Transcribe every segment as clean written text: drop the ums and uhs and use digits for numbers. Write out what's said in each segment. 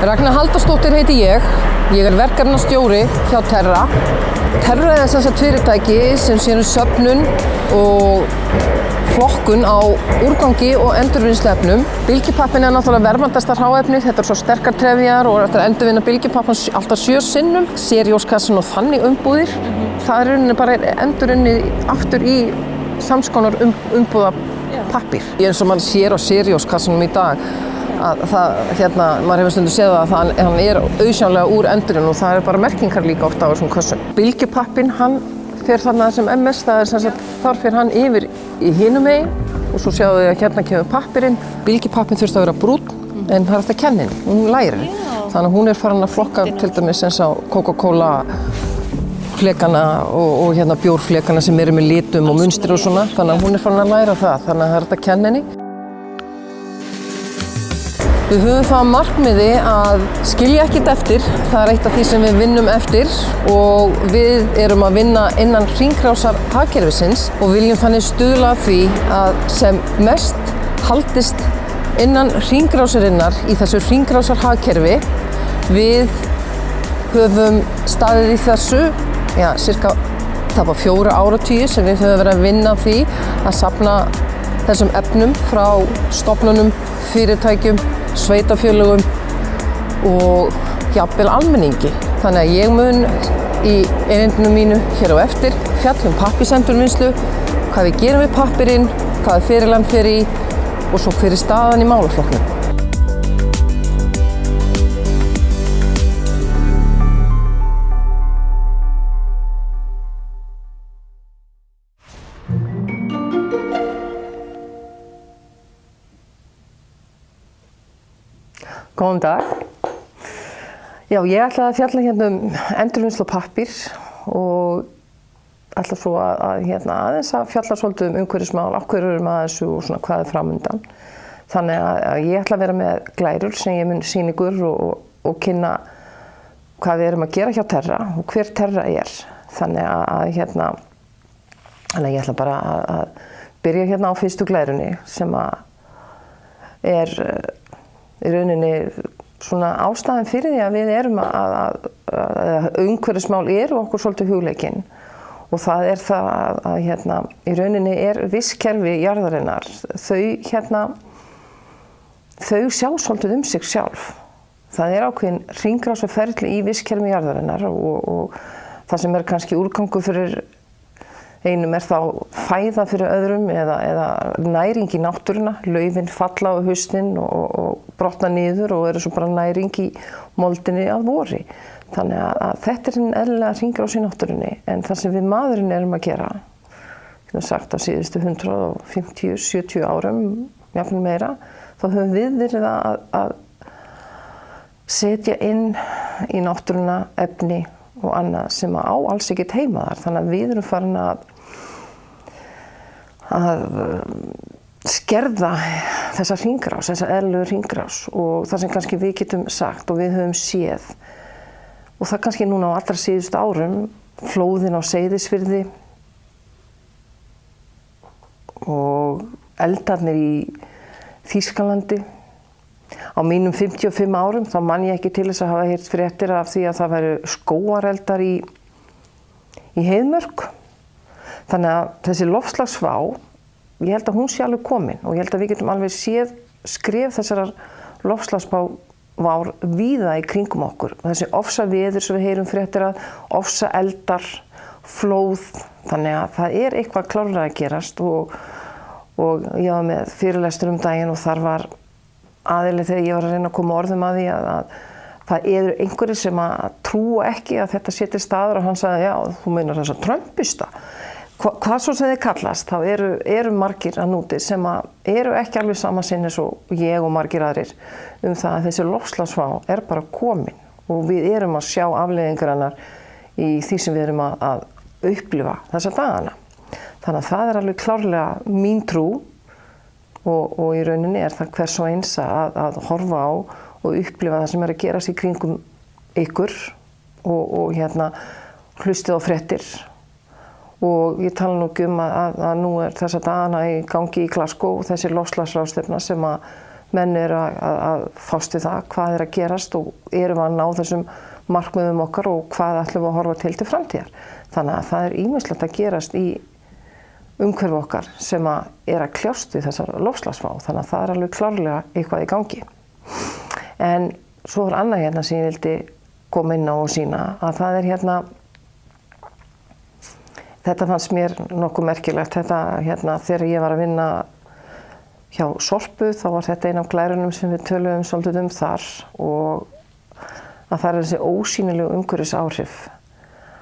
Ragna Halldórsdóttir heiti ég verkefnastjóri hjá Terra. Terra er sem sagt fyrirtæki sem sér söfnun og flokkun á úrgangi og endurvinnsluefnum. Bylgjupappinn er náttúrulega verðmætastar hráefnið, þetta svo sterkar trefjar og eftir að endurvinna bylgjupappan alltaf 7 sinnum. Serióskassan og þannig umbúðir, það er rauninni bara endurunnið aftur í samskonar umbúða pappír. Eins og maður sér á serióskassanum í dag, að það, maður hefur stundum séð að hann er auðsjáanlega úr endurinn og það er bara merkingar líka ofta á þessum kössum. Bylgjupappinn, hann fer þarna sem MS, það er sem sagt, þar fer hann yfir í hinum megin og svo sjáðu þið að hérna kemur pappirinn. Bylgjupappinn þurfti að vera brúnn en það er eftir að kenna henni, hún lærir. Þannig að hún er farin að flokka til dæmis eins á Coca-Cola flekana og bjórflekana sem eru með litum og munstri og svona. Þannig að hún er farin að læra það, þannig að það er eftir að kenna henni. Við höfum það markmiði að skilja ekkert eftir, það er eitt af því sem við vinnum eftir og við erum að vinna innan hringrásar hagkerfisins og viljum þannig stuðla að því að sem mest haldist innan hringrásarinnar í þessu hringrásar hagkerfi. Við höfum staðið í þessu, cirka 4 áratugi sem við höfum verið að vinna því að safna þessum efnum frá stofnunum, fyrirtækjum, sveitafélögum og jafnvel almenningi. Þannig að ég mun í erindinu mínu hér á eftir fjalla pappírsendurvinnslu, hvað við gerum við pappírinn, hvað fyrirland fer í og svo hver er staðan í málaflokknum. Góðan dag. Já, ég ætla að fjalla hérna endurvinnslu á pappír og ætla svo að aðeins að fjalla svolítið umhverfismál, af hverju erum að þessu og svona hvað er framundan. Þannig að ég ætla að vera með glærur sem ég mun sýna ykkur og kynna hvað við erum að gera hjá Terra og hver Terra er. Þannig að ég ætla bara að byrja hérna á fyrstu glærunni sem er í rauninni svona ástæðan fyrir því að við erum að umhverfismál eru okkur svolítið hugleikinn og það er það að í rauninni er vistkerfi jarðarinnar, þau sjá svolítið sig sjálf. Það er ákveðin hringrásarferli í vistkerfi jarðarinnar og það sem er kannski úrgangur fyrir einum er þá fæða fyrir öðrum eða næring í náttúruna. Laufin falla á haustinn og brotna niður og eru svo bara næring í moldinni að vori. Þannig að þetta er hinn eðlilega hringrás í náttúrunni en það sem við maðurinn erum að gera, sagt á síðustu 150-70 árum, jafnvel meira, þá höfum við verið að setja inn í náttúruna efni og annað sem á alls ekkert heima þar. Þannig að við erum farin að skerða þessa hringrás, þessa eðlilegu hringrás og það sem kannski við getum sagt og við höfum séð og það kannski núna á allra síðustu árum, flóðin á Seyðisfirði og eldarnir í Þýskalandi. Á mínum 55 árum þá man ég ekki til þess að hafa heyrt fréttir af því að það væru skógareldar í Heiðmörk. Þannig að þessi loftslagsvá, ég held að hún sé alveg komin og ég held að við getum alveg séð skref þessarar loftslagsvár víða í kringum okkur. Þessi ofsaveður sem við heyrum fréttir að, ofsaeldar, flóð, þannig að það er eitthvað klárlega að gerast og ég var með fyrirlestur daginn og þar var aðili þegar ég var að reyna að koma orðum að því að það eru einhverjir sem að trúa ekki að þetta sé til staðar og hann sagði, já, þú meinar þessa Trumpista. Hvað svo sem þið kallast, þá eru margir að núti sem eru ekki alveg sama sinnis og ég og margir aðrir það að þessi loftslagsvá er bara komin og við erum að sjá afleiðingarnar í því sem við erum að upplifa þessa dagana. Þannig að það er alveg klárlega mín trú og í rauninni er það hvers og eins að horfa á og upplifa það sem er að gerast í kringum ykkur og hlustið á fréttir. Og ég tala nú að nú er þessa dagana í gangi í Glasgow þessi loftslagsráðstefna sem að menn eru að fást við það, hvað er að gerast og erum við að ná þessum markmiðum okkar og hvað ætlum við að horfa til framtíðar. Þannig að það er ýmislegt að gerast í umhverfi okkar sem er að kljást við þessar loftslagsvá. Þannig að það er alveg klárlega eitthvað í gangi. En svo er annað hérna sem ég vildi koma inn á og sýna að það er hérna, þetta fannst mér nokkuð merkilegt, þetta hérna þegar ég var að vinna hjá Sorpu, þá var þetta ein af glærunum sem við töluðum svolítið þar og að það er þessi ósýnilegu umhverfisáhrif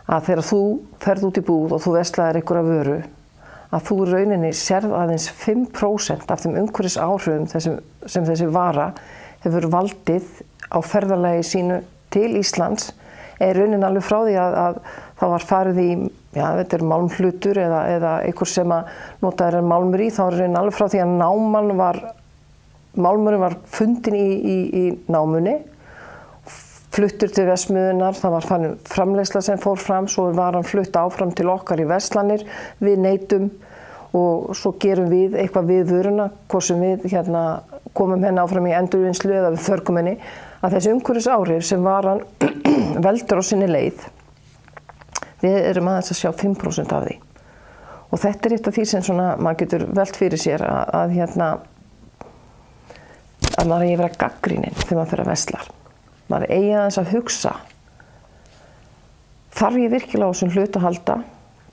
að þegar þú ferð út í búð og þú veslaðir einhverja vöru að þú í rauninni sérð aðeins 5% af þeim umhverfisáhrifum sem þessi vara hefur valdið á ferðalagi sínu til Íslands er rauninni alveg frá því að það var farið í, já þetta er málmhlutur eða einhver sem að notaður er málmur í, þá er rauninni alveg frá því að málmurinn var fundin í námunni, fluttur til verksmiðjunnar, það var framleiðsla sem fór fram, svo var hann flutt áfram til okkar í verslanir, við neytum og svo gerum við eitthvað við vöruna, hvort sem við hérna komum henni áfram í endurvinnslu eða við þörgum henni, að þessi umhverfisáhrif sem varan veldur á sinni leið, við erum aðeins að sjá 5% af því. Og þetta er eitt af því sem svona, maður getur velt fyrir sér að maður eigi að vera gagnrýninn þegar maður fer að versla. Maður eigi aðeins að hugsa, þarf ég virkilega á þessum hlut að halda?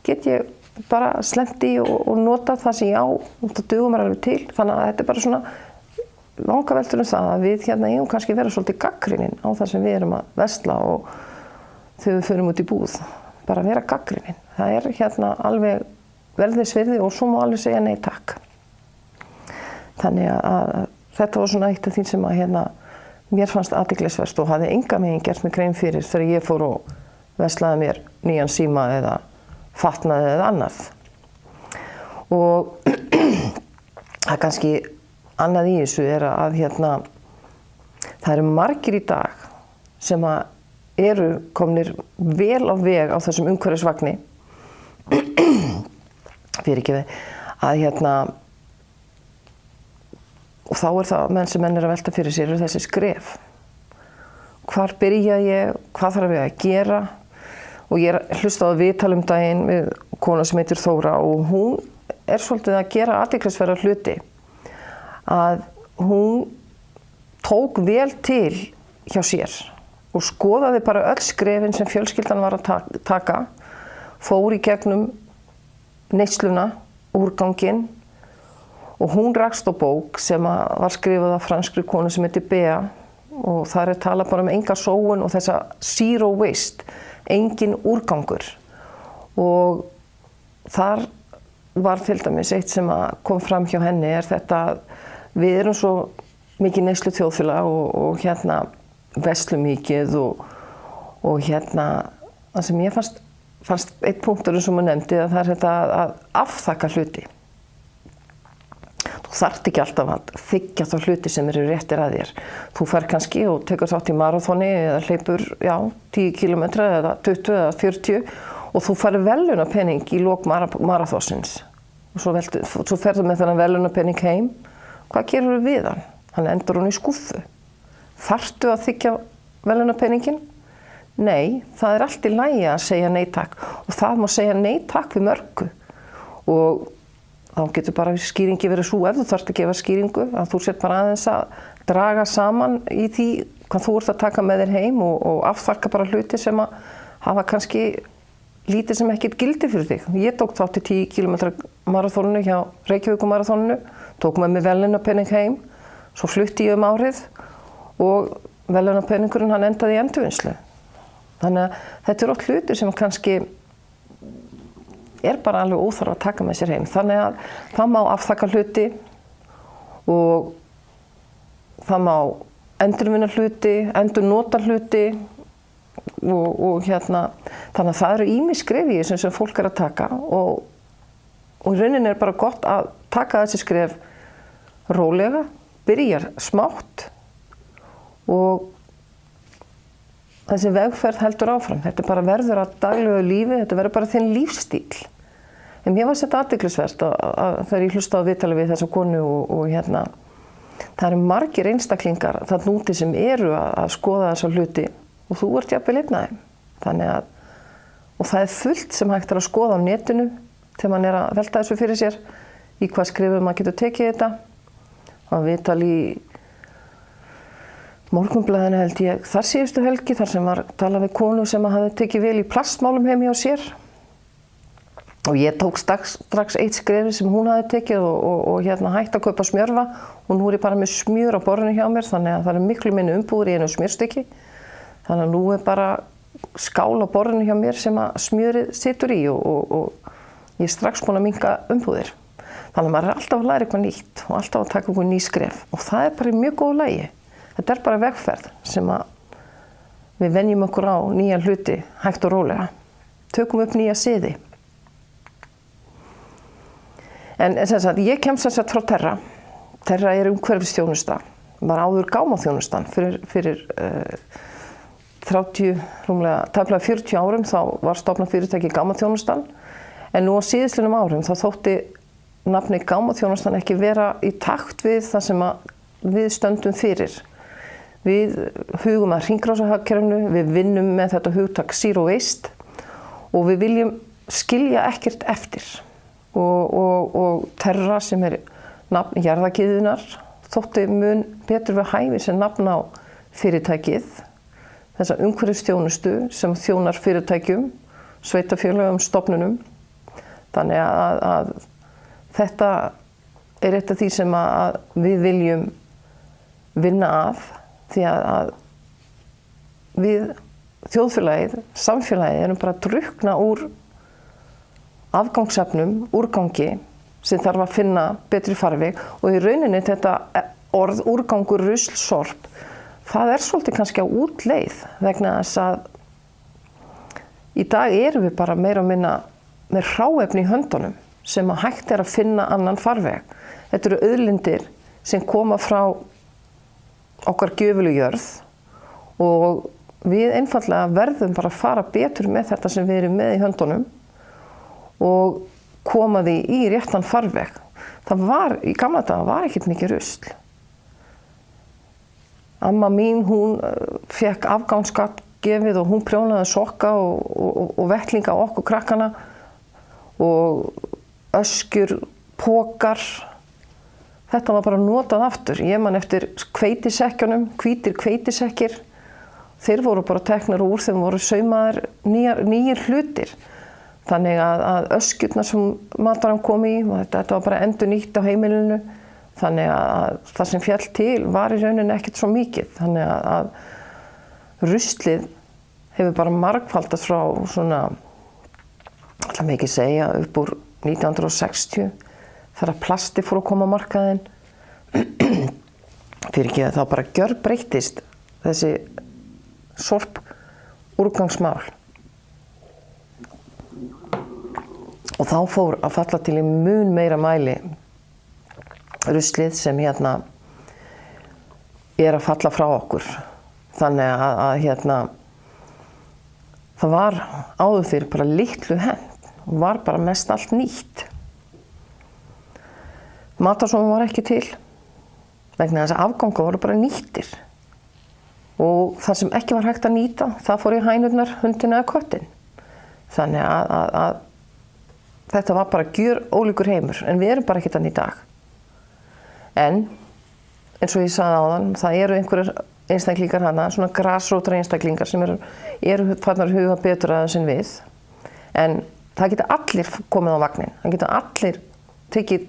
Get ég bara slengt í og nota það sem ég á, það dugum mér alveg til. Þannig að þetta er bara svona vangaveltur það að við hérna eigum kannski vera svolítið gagnrýnin á það sem við erum að versla og þegar við förum út í búð. Bara vera gagnrýnin. Það er hérna alveg verðisvirði og svo má alveg segja nei takk. Þannig að þetta var svona eitt af því sem að hérna mér fannst athyglisvert og hafði enga megin gert mig grein fyrir þegar ég fór og verslaði mér nýjan síma eða fatnaði eða annað. Og það kannski annað í þessu er að hérna, það eru margir í dag sem að eru komnir vel á veg á þessum umhverfisvagni að hérna, og þá er það menn sem menn er að velta fyrir sér þessi skref. Hvar byrja ég, hvað þarf ég að gera? Og ég hlustaði á viðtal daginn við konu sem heitir Þóra og hún er svolítið að gera athyglisverða hluti. Að hún tók vel til hjá sér og skoðaði bara öll skrefin sem fjölskyldan var að taka, fór í gegnum neysluna, úrganginn og hún rakst á bók sem var skrifað af franskri konu sem heitir Bea og þar er talað bara enga sóun og þessa zero waste, engin úrgangur og þar var til dæmis eitt sem kom fram hjá henni er þetta að við erum svo mikið neyslu þjóðfélag og hérna verslum mikið og hérna það sem ég fannst eitt punktur sem hún nefndi að það er þetta að afþakka hluti. Þú þarft ekki alltaf að þiggja þá hluti sem eru réttir að þér. Þú fer kannski og tekur þátt í maraþoni eða hleypur 10 kilometra eða 20 eða 40 og þú fær verðlaunapening í lok maraþonsins. Og svo ferðu með þennan verðlaunapening heim. Hvað gerur við hann? Hann endur hún í skúffu. Þarftu að þiggja verðlaunapenningin? Nei, það er allt í lagi að segja nei takk og það má segja nei takk við mörgu og þá getur bara skýringi verið svo ef þú þarft að gefa skýringu að þú sért bara aðeins að draga saman í því hvað þú ert að taka með þér heim og afþakka bara hluti sem að hafa kannski lítið sem ekkert gildi fyrir þig. Ég tók þátt í 10 kilometra maraþoninu hjá Reykjavíkurmaraþoninu, tók með mig verðlaunapenning heim, svo flutti ég árið og verðlaunapenningurinn hann endaði í endurvinnslu. Þannig að þetta eru oft hlutir sem kannski er bara alveg óþarf að taka með sér heim. Þannig að það má afþakka hluti og það má endurvinna hluti, endurnota hluti og hérna, þannig að það eru ýmis skref í þessu sem fólk er að taka og í rauninni er bara gott að taka þessi skref rólega, byrjar smátt og þessi vegferð heldur áfram. Þetta bara verður að daglegu lífi, þetta verður bara þinn lífstíl. En mér var þetta athyglisvert að þegar ég hlustaði á viðtalið við þessa konu og hérna það eru margir einstaklingar þarna úti sem eru að skoða þessa hluti og þú ert jafnvel einn af þeim. Þannig að, og það fullt sem hægt að skoða á netinu þegar mann að velta þessu fyrir sér, í hvað skrifum maður getur tekið þetta. Það var viðtal í Morgunblaðinu held ég þar síðustu helgi, þar sem var talað við konu sem hafði tekið vel í plastmálum heima hjá sér. Og ég tók strax eitt skref sem hún hafði tekið og hætti að kaupa smjörva og nú ég bara með smjör á borðinu hjá mér, þannig að það miklu minni umbúðir í einu smjörstykki. Þannig að nú bara skál á borðinu hjá mér sem að smjörið situr í og ég strax búin að minnka umbúðir. Þannig að maður alltaf að læra eitthvað nýtt og alltaf að taka eitthvað ný skref og það bara í mjög góðu lagi. Þetta bara vegferð sem að við venjum okkur á nýja hluti hægt og rólega. Tökum upp nýja siði. En sem sagt, ég kem sem sagt frá Terra. Terra umhverfisþjónusta. Var áður gámaþjónustan fyrir tæplega 40 árum þá var stofnað fyrirtæki gámaþjónustan. En nú á síðastliðnum árum þá þótti nafni gámaþjónustan ekki vera í takt við það sem við stöndum fyrir. Við hugum að hringrásarhagkerfinu, við vinnum með þetta hugtak Zero Waste og við viljum skilja ekkert eftir. Og Terra sem nafn jarðakiðunar þótti mun betur við hæfi sem nafn á fyrirtækið, þessa umhverfisþjónustu sem þjónar fyrirtækjum, sveitarfélögum, stofnunum. Þannig að þetta eitt af því sem við viljum vinna að, því að við þjóðfélagið, samfélagið erum bara að drukkna úr afgangsefnum, úrgangi sem þarf að finna betri farveg og í rauninni þetta orð úrgangur, rusl, sorp, það svolítið kannski á útleið vegna þess að í dag erum við bara meira og minna með hráefni í höndunum sem að hægt að finna annan farveg. Þetta eru auðlindir sem koma frá okkar gjöfulu jörð og við einfaldlega verðum bara að fara betur með þetta sem við erum með í höndunum og koma því í réttan farveg. Í gamla daga var ekkert mikið rusl. Amma mín, hún fékk afgangsskatt gefið og hún prjónaði sokka og vettlinga á okkur krakkana og öskjur, pokar. Þetta var bara notað aftur. Ég man eftir hveitisekkjunum, hvítir hveitisekkir. Þeir voru bara teknar úr þegar voru saumaðir nýjir hlutir. Þannig að öskjurnar sem mataran kom í, þetta var bara endurnýtt á heimilinu. Þannig að það sem féll til var í rauninni ekkert svo mikið. Þannig að ruslið hefur bara margfaldast frá svona, ætla mig ekki segja, upp úr 1960 þegar plasti fór að koma á markaðinn. Fyrir ekki að þá bara gjörbreyttist þessi sorp úrgangsmál. Og þá fór að falla til í mun meira mæli ruslið sem að falla frá okkur. Þannig að það var áður fyrir bara litlu hent og var bara mest allt nýtt. Matarsóun var ekki til vegna þess að afgangar voru bara nýttir. Og það sem ekki var hægt að nýta, það fór í hænurnar, hundina eða köttinn. Þannig að þetta var bara gjörólíkur heimur, en við erum bara ekki þannig í dag. En, eins og ég sagði áðan, það eru einhverjir einstaklingar hana, svona grasrótar einstaklingar sem eru farnar að huga betur að þess en við. En það geta allir komið á vagnin, það geta allir tekið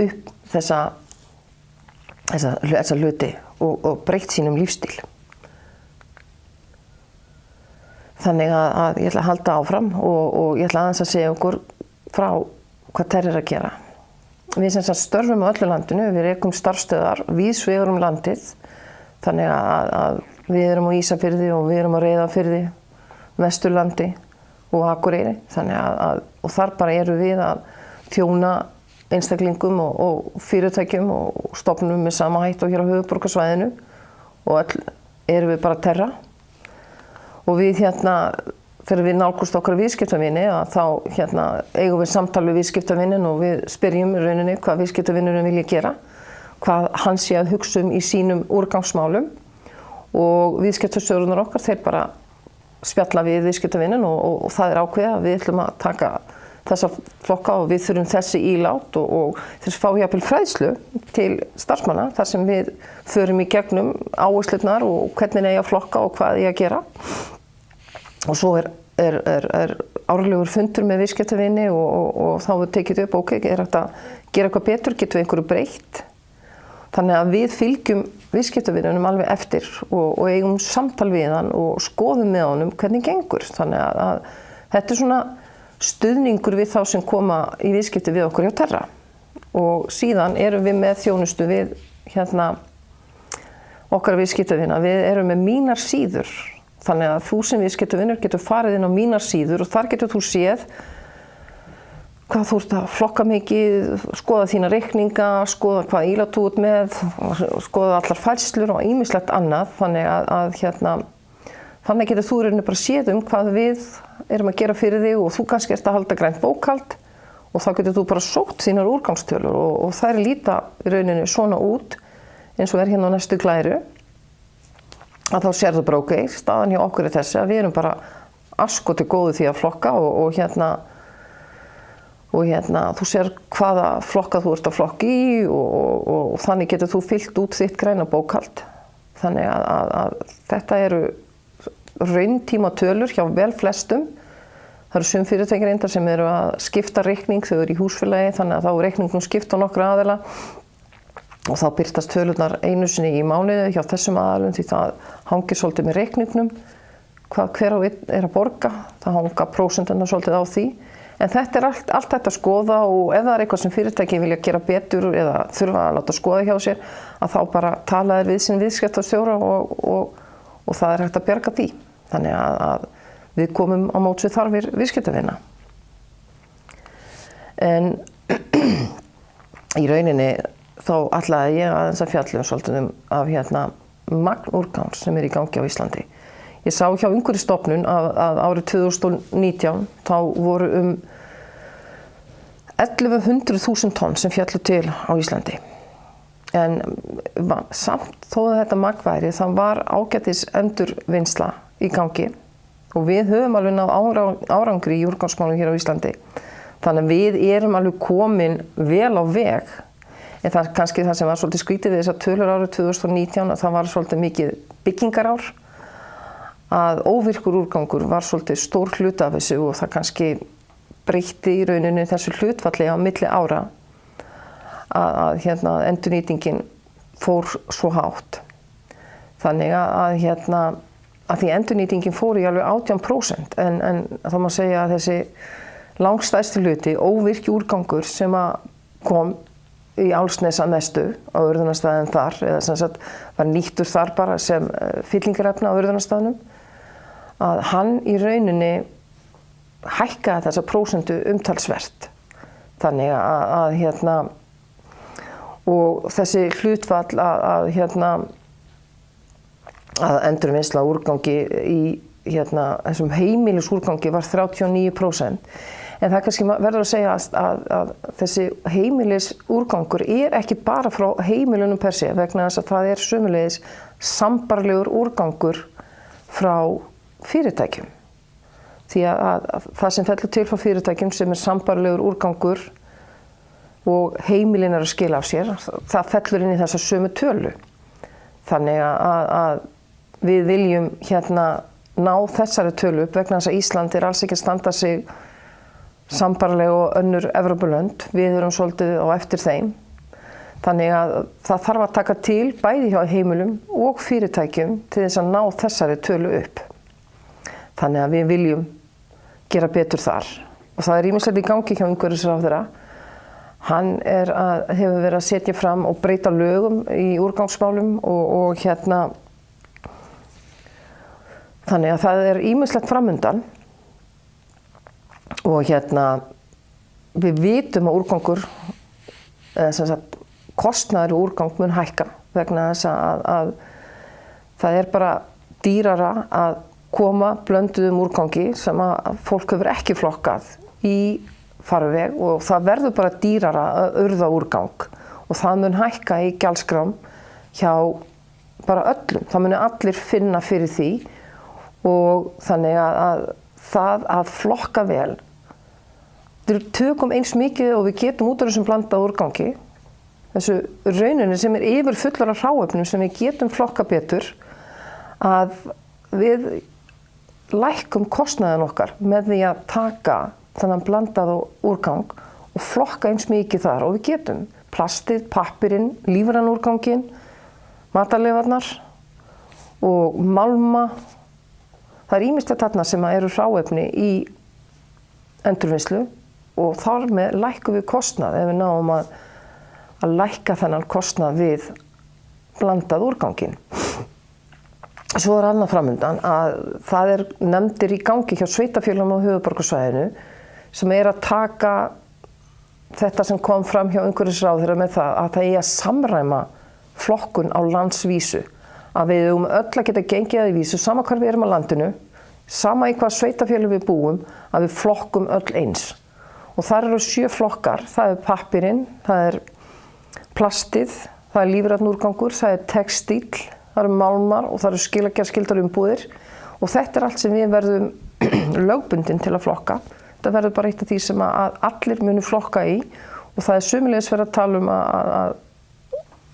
upp þessa hluti og breytt sínum lífstíl. Þannig að ég ætla að halda áfram og ég ætla aðeins að segja okkur frá hvað Terra að gera. Við sem sagt störfum á öllu landinu, við rekum starfsstöðvar víðs vegar landið. Þannig að við erum á Ísafirði og við erum á Reyðarfirði, Vesturlandi og Akureyri. Þannig og þar bara erum við að þjóna einstaklingum og fyrirtækjum og stofnum með sama hætt og hér á höfuðborgarsvæðinu og öll erum við bara Terra. Og við þegar við nálgumst okkar viðskiptavini þá eigum við samtal við viðskiptavinin og við spyrjum í rauninni hvað viðskiptavinurinn vilja gera, hvað hann sé að hugsa í sínum úrgangsmálum og viðskiptastjórarnir okkar, þeir bara spjalla við viðskiptavinin og það ákveðið að við ætlum að taka þessa flokka og við þurfum þessi ílát og þess fá jafnvel fræðslu til starfsmanna þar sem við förum í gegnum áherslurnar og hvernig eigi að flokka og hvað eigi að gera. Og svo er árlegur fundur með viðskiptavini og þá er tekið upp, ok, er þetta að gera eitthvað betur, getum við einhverju breytt. Þannig að við fylgjum viðskiptavinunum alveg eftir og eigum samtal við hann og skoðum með honum hvernig gengur. Þannig að þetta er svona stuðningur við þá sem koma í viðskipti við okkur hjá Terra. Og síðan erum við með þjónustu við okkar viðskiptavina. Við erum með mínar síður. Þannig að þú sem viðskiptavinur getur farið inn á mínar síður og þar getur þú séð hvað þú ert að flokka mikið, skoða þína reikninga, skoða hvað ílát þú ert með, skoða allar færslur og ýmislegt annað. Þannig getur þú rauninni bara séð hvað við erum að gera fyrir þig og þú kannski ert að halda grænt bókhald og þá getur þú bara sótt þínar úrgangstölur og þær líta í rauninni svona út eins og hérna á næstu glæru. Að þá sérðu bara ok, staðan hjá okkur er þessi að við erum bara askoti góðu því að flokka og þú sér hvaða flokka þú ert að flokka í og þannig getur þú fyllt út þitt græna bókhald. Þannig að þetta eru rauntíma tölur hjá vel flestum. Það eru sum fyrirtæki reyndar sem eru að skipta reikning, þau eru í húsfélagi, þannig að þá er reikningnum skipt á nokkra aðila og þá birtast tölurnar einu sinni í mánuði hjá þessum aðalum því það hangir svolítið með reikningnum, hvað hver og einn er að borga, það hanga prósenturnar svolítið á því. En þetta er allt þetta að skoða og ef það er eitthvað sem fyrirtæki vilja gera betur eða þurfa að láta skoða hjá sér, að þá bara tala þeir við sinn viðskiptastjóra og það er hægt að bjarga því. Þannig að við komum á móts við þarfir viðskiptavina. En í rauninni þá ætlaði ég aðeins að fjalla svolítið af magnúrgangs sem er í gangi á Íslandi. Ég sá hjá Umhverfisstofnun að árið 2019 þá voru 1100.000 tonn sem féllu til á Íslandi. En samt þó að þetta magn væri, þá var ágætis endurvinnsla í gangi og við höfum alveg náð árangri í úrgangsmálum hér á Íslandi. Þannig að við erum alveg komin vel á veg. En það er kannski það sem var svolítið skrítið við þessar tölur árið 2019 að það var svolítið mikið byggingarár. Að óvirkur úrgangur var svolítið stór hluti af þessu og það kannski breytti í rauninni þessu hlutfalli á milli ára að endurnýtingin fór svo hátt. Þannig að því endurnýtingin fór í alveg 18% en þá má segja að þessi langstærsti hluti, óvirki úrgangur sem kom í Álfsnes að mestu á urðunarstaðinn þar eða sem sagt var nýttur þar bara sem fyllingarefni á urðunarstaðnum, að hann í rauninni hækkaði þessa prósentu umtalsvert. Þannig og þessi hlutfall að endurvinnsla úrgangi í þessum heimilisúrgangi var 39%. En það kannski verður að segja að þessi heimilisúrgangur er ekki bara frá heimilunum per se vegna þess að það er sömuleiðis sambærilegur úrgangur frá fyrirtækjum. Því að það sem fellur til frá fyrirtækjum sem er sambærilegur úrgangur og heimilin að skila af sér, það fellur inn í þessa sömu tölu. Þannig að við viljum ná þessari tölu upp vegna þess að Ísland er alls ekki að standa sig sambærileg og önnur Evrópulönd. Við erum svolítið á eftir þeim. Þannig að það þarf að taka til bæði hjá heimilum og fyrirtækjum til þess að ná þessari tölu upp. Þannig að við viljum gera betur þar. Og það er ýmislegt í gangi hjá umhverfisráðherra. Hann hefur verið að setja fram og breyta lögum í úrgangsmálum og þannig að það er ýmislegt framundan. Og við vitum að úrgangur, kostnaður úrgang mun hækka vegna þess að það er bara dýrara að koma blönduðum úrgangi sem að fólk hefur ekki flokkað í farveg og það verður bara dýrara að urða úrgang og það mun hækka í gjaldskrám hjá bara öllum. Það muni allir finna fyrir því og þannig að það að flokka vel. Við tökum eins mikið og við getum út af þessum blandaða úrgangi, þessu rauninni sem yfir fullar af hráefnum sem við getum flokka betur, að við lækkum kostnaðinn okkar með því að taka þennan blandaða úrgang og flokka eins mikið þar og við getum plastið, pappirinn, lífræna úrganginn, matarleifarnar og málma. Það ýmislegt þarna sem eru hráefni í endurvinnslu og þar með lækkum við kostnað ef við náum að lækka þennan kostnað við blandað úrganginn. Svo annað framundan að það nefndir í gangi hjá sveitarfélögum á höfuðborgarsvæðinu sem að taka þetta sem kom fram hjá umhverfisráðherra með það að það eigi að samræma flokkun á landsvísu. Að við öll að geta gengið að í vísu, sama hvar við erum á landinu, sama í hvað sveitarfélög við búum, að við flokkum öll eins. Og þar eru 7 flokkar, það pappirinn, það plastið, það lífrænn úrgangur, það textíll, það málmar og það skilagerðskyldar umbúðir og þetta allt sem við verðum lögbundin til að flokka. Þetta verður bara eitt af því sem að allir munu flokka í og það sömuleiðis verið að tala að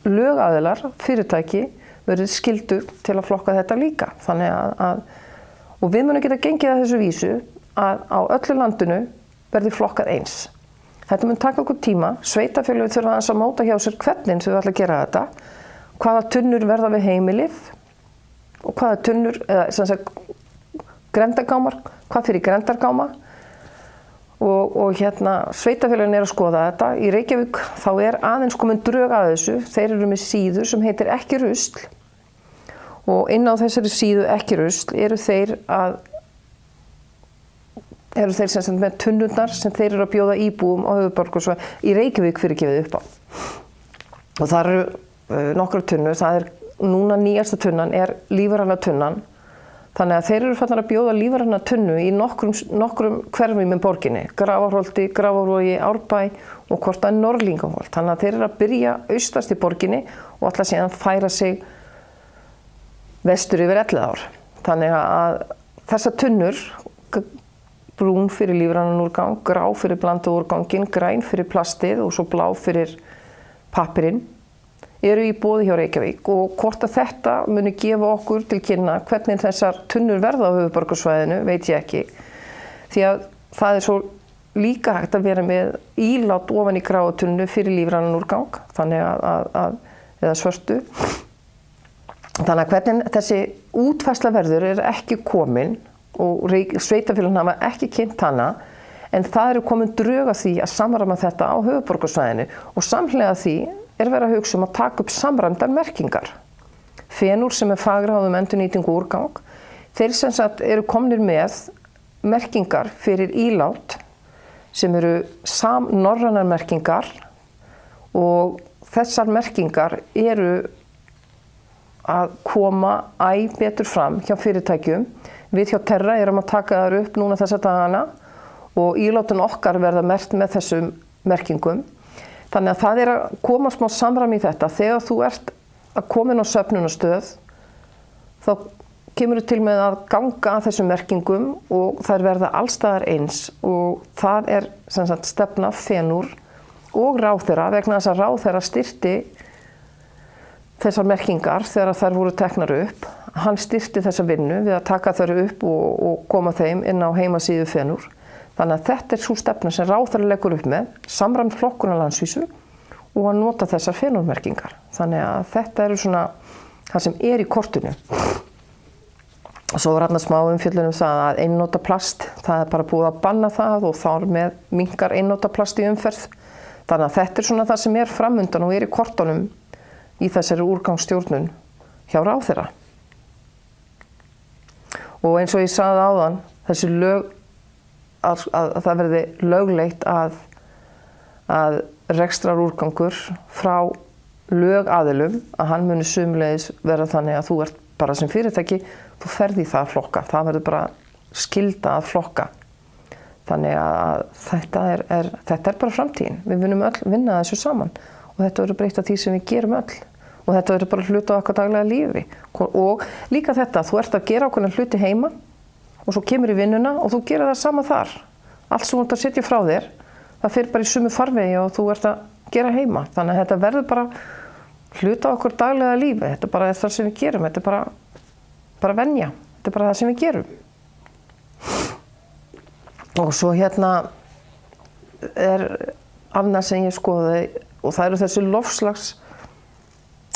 lögaðilar, fyrirtæki verið skyldur til að flokka þetta líka. Þannig og við munum geta gengið að þessu vísu að á öllu landinu verði flokkað eins. Þetta mun taka okkur tíma, sveitarfélög þurfa aðeins að móta hjá sér hvernig þau ætla að gera þetta. Hvaða tunnur verða við heimilið og hvaða tunnur, eða grenndargámar, hvað fyrir grenndargáma og sveitarfélögin að skoða þetta. Í Reykjavík þá aðeins komin drög að þessu, þeir eru með síðu sem heitir Ekki rusl og inn á þessari síðu Ekki rusl eru þeir sem með tunnurnar sem þeir eru að bjóða íbúum á höfuðborgarsvæðinu í Reykjavík fyrirgefið upp á. Og það eru nokkrar tunnur, það núna nýjasta tunnan lífræna tunnan. Þannig að þeir eru farnir að bjóða lífræna tunnu í nokkrum hverfum með borginni, Grafarholti, Grafarvogi, Árbæ og hvort það Norðlingaholt. Þannig að þeir eru að byrja austast í borginni og ætla síðan færa sig vestur yfir Elliðaár. Þannig að þessar tunnur, brún fyrir lífrænan úrgang, grá fyrir blandaða úrganginn, græn fyrir plastið og svo blá fyrir pappirinn, eru í boði hjá Reykjavík og hvort að þetta muni gefa okkur til kynna hvernig þessar tunnur verða á höfuðborgarsvæðinu veit ég ekki. Því að það svo líka hægt að vera með ílát ofan í gráu tunnu fyrir lífrænan úrgang, þannig eða svörtu. Þannig að hvernig þessi útfærsla verður ekki komin og sveitarfélögin hafa ekki kynnt hana, en það eru komin drög að því að samræma þetta á höfuðborgarsvæðinu og samhliða því verið að hugsa að taka upp samræmdar merkingar. Fenúr sem fagráð endurnýtingu úrgang, þeir sem sagt eru komnir með merkingar fyrir ílát sem eru samnorrænar merkingar og þessar merkingar eru að koma æ betur fram hjá fyrirtækjum. Við hjá Terra erum að taka þær upp núna þessa dagana og ílátin okkar verða merkt með þessum merkingum. Þannig að það að koma smá samræmi í þetta. Þegar þú ert að koma inn á söfnunarstöð, þá kemur þú til með að ganga að þessum merkingum og þær verða allstaðar eins og það sem sagt stefna Fenúr og ráðherra vegna þess að ráðherra styrkti þessar merkingar þegar þær voru teknar upp. Hann styrkti þessa vinnu við að taka þær upp og koma þeim inn á heimasíðu Fenúr. Þannig að þetta svo stefna sem ráðherra leggur upp með, samræmd flokkun á landsvísu og að nota þessar fenúrmerkingar. Þannig að þetta svona það sem í kortinu. Svo var smá umfjöllun það að einnota plast, það bara búið að banna það og þar með minnkar einnota plast í umferð. Þannig að þetta svona það sem framundan og í kortunum í þessari úrgangsstjórnun hjá ráðherra. Og eins og ég sagði áðan, þessi lög að það verði lögleitt að rekstrarúrgangur frá lögaðilum að hann muni sömuleiðis vera þannig að þú ert bara sem fyrirtæki, þú ferð í það að flokka. Það verður bara skylda að flokka. Þannig að þetta er bara framtíðin. Við munum öll vinna þessu saman. Og þetta verður breytt af því sem við gerum öll og þetta verður bara hluti á okkar daglega lífi og líka þetta, þú ert að gera ákveðna hluti heima og svo kemur í vinnuna og þú gerir það sama þar. Allt sem þú ert að setja frá þér, það fer bara í sömu farvegi og þú ert að gera heima. Þannig að þetta verður bara hluti á okkar daglega lífi. Þetta er bara það sem við gerum, þetta er bara venja. Þetta er bara það sem við gerum. Og svo hérna er annað sem ég skoði og það eru þessi loftslags,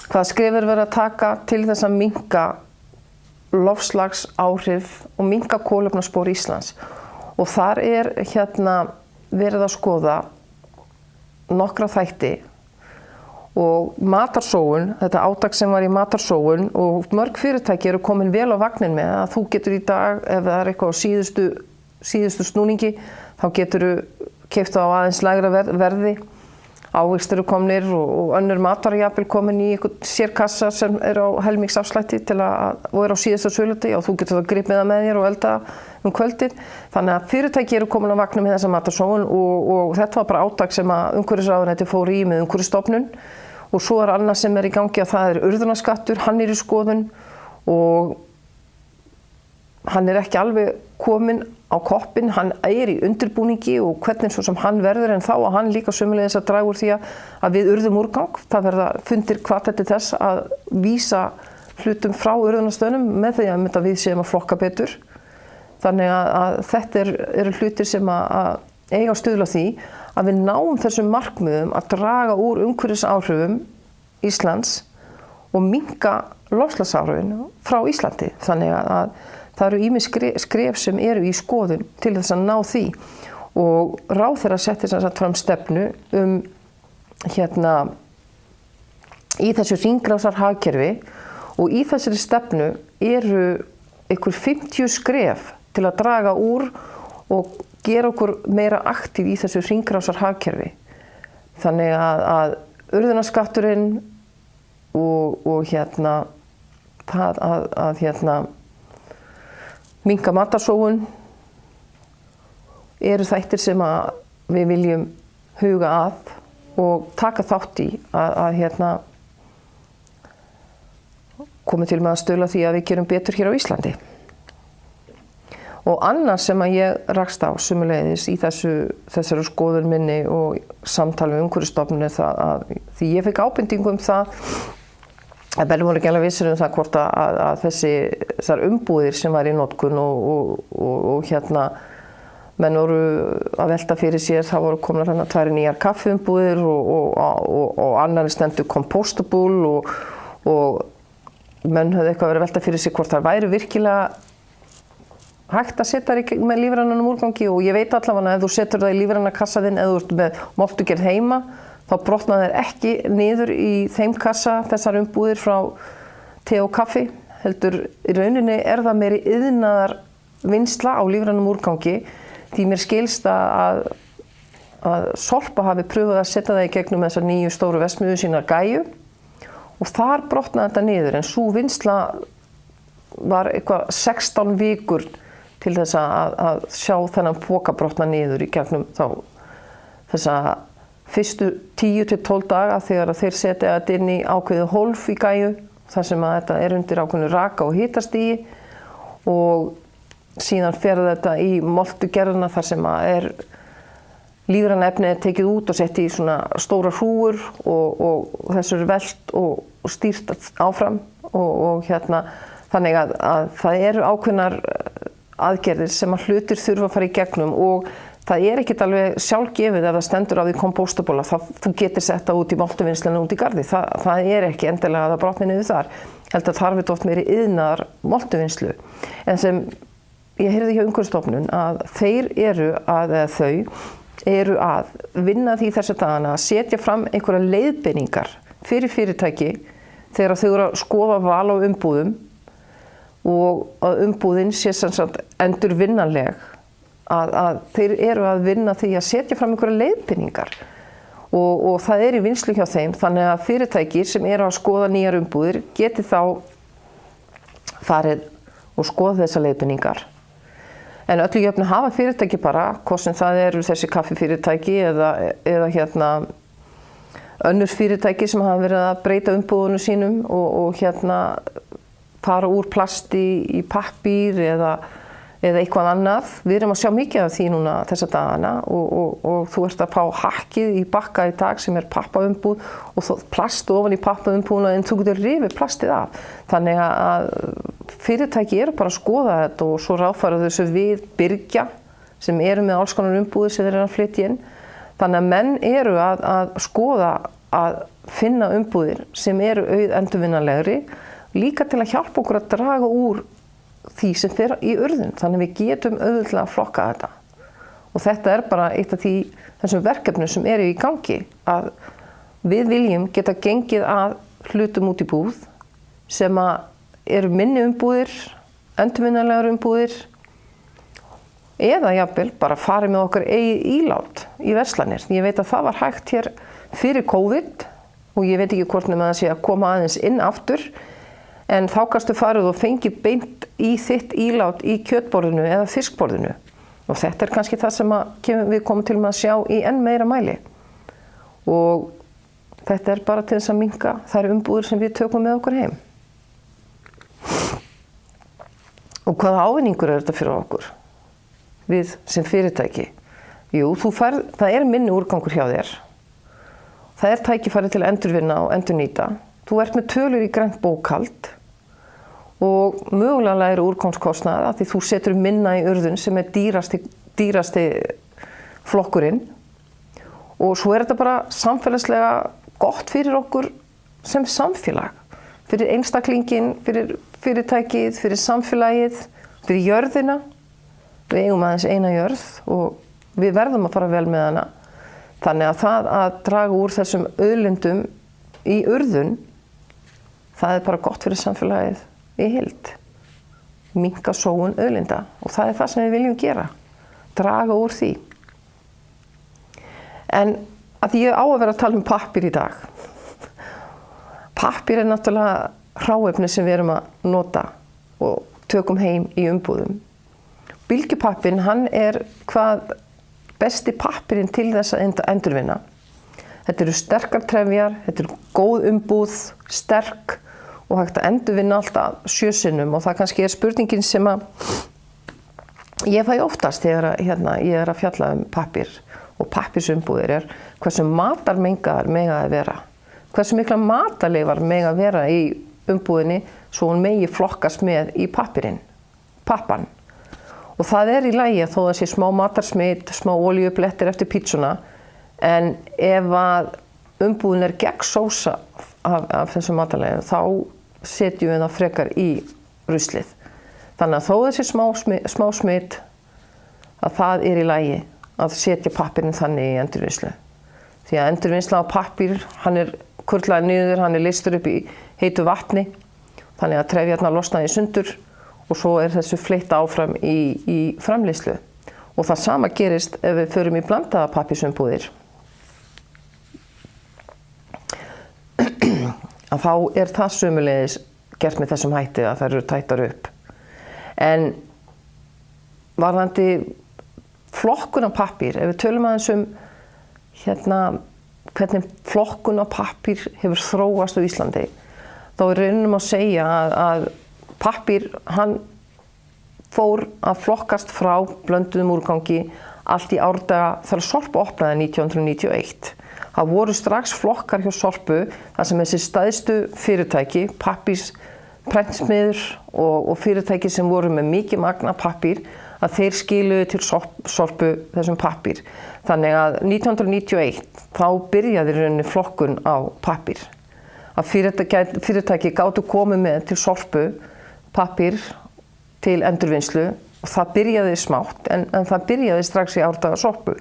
hvað skref er verið að taka til þess að minnka loftslagsáhrif og minnka kolefnaspor Íslands. Og þar er hérna verið að skoða nokkra þætti og matarsóun, þetta átak sem var í matarsóun og mörg fyrirtæki eru komin vel á vagnin með að þú getur í dag, ef það er eitthvað á síðustu snúningi, þá getur þú keypt á aðeins lægra verði. Ávextir eru komnir og önnur matvara jafnvel komin í einhvern sérkassa sem er á helmingsafslætti og er á síðasta söludegi og þú getur það gripið það með þér og elda kvöldið. Þannig að fyrirtæki eru komin á vagninum með þessa matarsóun og þetta var bara átak sem að umhverfisráðuneytið fór í með Umhverfisstofnun og svo er annað sem er í gangi að það er urðunarskattur, hann er í skoðun og hann er ekki alveg kominn á koppinn, hann er í undirbúningi og hvernig svo sem hann verður en þá að hann líka sömuleiðis að draga úr því að við urðum úrgang. Það verða fundir hvattir til þess að vísa hlutum frá urðunarstöðnum með því að við séum að flokka betur. Þannig að þetta eru hlutir sem að eiga að stuðla því að við náum þessum markmiðum að draga úr umhverfisáhrifum Íslands og minnka loftslagsáhrifin frá Íslandi. Þannig að það eru ýmis skref sem eru í skoðun til þess að ná því og ráðherra setti sem sagt fram stefnu hérna í þessu hringrásarhagkerfi og í þessari stefnu eru einhver 50 skref til að draga úr og gera okkur meira aktív í þessu hringrásarhagkerfi. Þannig að urðunarskatturinn og hérna það að hérna minnka matarsóun eru þættir sem að við viljum huga að og taka þátt í að hérna komi til með að stuðla því að við gerum betur hér á Íslandi. Og annað sem að ég rakst á sömuleiðis í þessari skoðun minni og samtali við Umhverfisstofnun það að því ég fekk ábendingu það að menn voru ekki alveg vissir það hvort að þessar umbúðir sem var í notkun og hérna menn voru að velta fyrir sér, það voru komnar hérna 2 nýjar kaffiumbúðir og annarri stendur compostable og menn höfðu eitthvað verið að velta fyrir sér hvort það væri virkilega hægt að setja þær með lífrænum úrgangi og ég veit allavega ef þú setur það í lífræna kassaðinn eða þú ert með moltugerð heima þá brotna þeir ekki niður í þeim kassa þessar umbúðir frá te og kaffi. Heldur í rauninni er það meiri iðnaðar vinnsla á lífrænum úrgangi því mér skilst að Sorpa hafi pröfað að setja það í gegnum þessar nýju stóru verksmiðju sínar Gæju og þar brotnaði þetta niður en sú vinnsla var eitthvað 16 vikur til þess að sjá þennan poka brotna niður í gegnum þá þessa fyrstu 10 til 12 daga þegar þeir setja þetta inn í ákveðið hólf í Gæju þar sem að þetta er undir ákveðnu raka og hitastigi og síðan fer þetta í moltugerðina þar sem að er lífræna efnið er tekið út og sett í svona stóra hrúgur og þessu er velt og stýrt áfram og hérna þannig að það eru ákveðnar aðgerðir sem að hlutir þurfa að fara í gegnum og það er ekkert alveg sjálfgefið ef það stendur á því compostable þú getur sett það út í moltuvinnsluna út í garði. Það er ekki endilega að það brotni niður þar. Heldur að þarf þetta oft meiri iðnaðar moltuvinnslu. En sem ég heyrði hjá Umhverfisstofnun að þau eru að vinna því þessa dagana að setja fram einhverja leiðbeiningar fyrir fyrirtæki þegar þau eru að skoða val á umbúðum og að umbúðin sé sem sagt endurvinnanleg að þeir eru að vinna því að setja fram einhverja leiðbeiningar og það er í vinnslu hjá þeim þannig að fyrirtæki sem eru að skoða nýjar umbúðir geti þá farið og skoða þessar leiðbeiningar. En öllu jöfnu hafa fyrirtæki bara, hvort sem það eru þessi kaffifyrirtæki eða hérna önnur fyrirtæki sem hafa verið að breyta umbúðunum sínum og fara úr plasti í pappír eða eitthvað annað. Við erum að sjá mikið af því núna þessa dagana og þú ert að fá hakkið í bakka í dag sem pappaumbúð og plast ofan í pappaumbúðuna en þú getur rifið plastið af. Þannig að fyrirtæki eru bara að skoða þetta og svo ráðfæra þessu við Byrgja sem eru með alls konar umbúðir sem þeir eru að flytja inn. Þannig að menn eru að skoða að finna umbúðir sem eru endurvinnanlegri líka til að hjálpa okkur að draga úr því sem fer í urðun. Þannig við getum auðvitað að flokka þetta. Og þetta bara eitt af þessum verkefnum sem eru í gangi að við viljum geta gengið að hlutum út í búð sem eru minni umbúðir, endurvinnanlegar umbúðir eða jafnvel bara farið með okkar eigið ílát í verslanir. Ég veit að það var hægt hér fyrir COVID og ég veit ekki hvort nema það sé að koma aðeins inn aftur en þá gastu farið og fengið beint í þitt ílát í kjötborðinu eða fiskborðinu og þetta kannski það sem við komum til með að sjá í enn meira mæli og þetta bara til þess að minnka þær umbúðir sem við tökum með okkur heim. Og hvaða ávinningur þetta fyrir okkur? Við sem fyrirtæki. Jú, það minni úrgangur hjá þér. Það tækifæri til að endurvinna og endurnýta. Þú ert með tölur í grænt bókhald og mögulega lægri úrgangskostnaðar af því þú setur minna í urðun sem dýrasti flokkurinn. Og svo þetta bara samfélagslega gott fyrir okkur sem samfélag. Fyrir einstaklinginn, fyrir fyrirtækið, fyrir samfélagið, fyrir jörðina. Við eigum aðeins eina jörð og við verðum að fara vel með hana. Þannig að það að draga úr þessum auðlindum í urðun, það bara gott fyrir samfélagið í heild. Minnka sóun auðlinda og það það sem við viljum gera. Draga úr því. En að ég á að vera að tala um pappír í dag. Pappír náttúrulega hráefni sem við erum að nota og tökum heim í umbúðum. Bylgjupappinn, hann hvað besti pappirinn til þess að endurvinna. Þetta eru sterkar trefjar, þetta góð umbúð, sterk og hægt að endurvinna alltaf 7 sinnum og það kannski spurningin sem ég fæ oftast þegar ég að fjalla um pappír og pappírsumbúðir hversu matarmengaðar mega að vera. Hversu mikla matarleifar mega að vera í umbúðinni svo hún megi flokkast með í pappan. Og það í lagi þó það sé smá matarsmit, smá olíublettir eftir pítsuna en ef að umbúðin gegn sósa af þessum matarlegum þá setjum við það frekar í ruslið. Þannig að þó það sé smá smit að það í lagi að setja pappirinn þannig í endurvinnslu. Því að endurvinnsla á pappír, hann kurlaður niður, hann leystur upp í heitu vatni þannig að trefjarnar losna í sundur og svo þessu fleytt áfram í framleiðslu. Og það sama gerist ef við förum í blandaða pappírsumbúðir. Að þá það sömuleiðis gert með þessum hætti að þær eru tættar upp. En varðandi flokkun á pappír, ef við tölum aðeins hvernig flokkun á pappír hefur þróast á Íslandi, þá raunum að segja að pappír, hann fór að flokkast frá blönduðum úrgangi allt í árdaga þegar Sorpa opnaði 1991. Það voru strax flokkar hjá Sorpu þar sem þessi stærstu fyrirtæki, pappírsprentsmiðjur og fyrirtæki sem voru með mikið magn af pappír, að þeir skiluðu til Sorpu þessum pappír. Þannig að 1991 þá byrjaði rauninni flokkun á pappír. Að fyrirtæki gátu komið með til Sorpu pappír til endurvinnslu og það byrjaði smátt en það byrjaði strax í árdaga Sorpu.